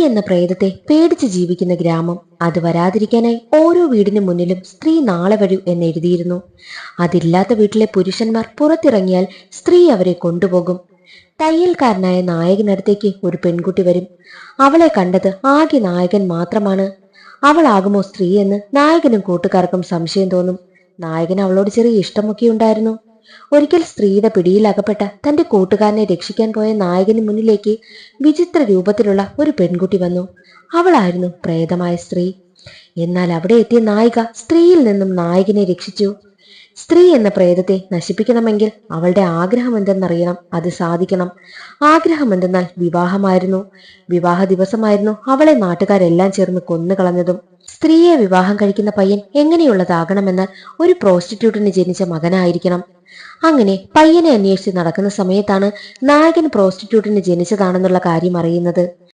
എന്ന പ്രേതത്തെ പേടിച്ച് ജീവിക്കുന്ന ഗ്രാമം. അത് വരാതിരിക്കാനായി ഓരോ വീടിന് മുന്നിലും സ്ത്രീ നാളെ വരൂ എന്നെഴുതിയിരുന്നു. അതില്ലാത്ത വീട്ടിലെ പുരുഷന്മാർ പുറത്തിറങ്ങിയാൽ സ്ത്രീ അവരെ കൊണ്ടുപോകും. തയ്യൽക്കാരനായ നായകനടുത്തേക്ക് ഒരു പെൺകുട്ടി വരും. അവളെ കണ്ടത് ആകെ നായകൻ മാത്രമാണ്. അവളാകുമോ സ്ത്രീ എന്ന് നായകനും കൂട്ടുകാർക്കും സംശയം തോന്നും. നായകൻ അവളോട് ചെറിയ ഇഷ്ടമൊക്കെ ഉണ്ടായിരുന്നു. ഒരിക്കൽ സ്ത്രീയുടെ പിടിയിലകപ്പെട്ട തന്റെ കൂട്ടുകാരനെ രക്ഷിക്കാൻ പോയ നായകന് മുന്നിലേക്ക് വിചിത്ര രൂപത്തിലുള്ള ഒരു പെൺകുട്ടി വന്നു. അവളായിരുന്നു പ്രേതമായ സ്ത്രീ. എന്നാൽ അവിടെ എത്തിയ നായിക സ്ത്രീയിൽ നിന്നും നായകനെ രക്ഷിച്ചു. സ്ത്രീ എന്ന പ്രേതത്തെ നശിപ്പിക്കണമെങ്കിൽ അവളുടെ ആഗ്രഹം എന്തെന്നറിയണം. അത് സാധിക്കണം. ആഗ്രഹം എന്തെന്നാൽ വിവാഹമായിരുന്നു. വിവാഹ ദിവസമായിരുന്നു അവളെ നാട്ടുകാരെല്ലാം ചേർന്ന് കൊന്നുകളഞ്ഞതും. സ്ത്രീയെ വിവാഹം കഴിക്കുന്ന പയ്യൻ എങ്ങനെയുള്ളതാകണമെന്നാൽ ഒരു പ്രോസ്റ്റിറ്റ്യൂട്ടിന് ജനിച്ച മകനായിരിക്കണം. അങ്ങനെ പയ്യനെ അന്വേഷിച്ച് നടക്കുന്ന സമയത്താണ് നായകൻ പ്രോസ്റ്റിറ്റ്യൂട്ടിന് ജനിച്ചതാണെന്നുള്ള കാര്യം അറിയുന്നത്.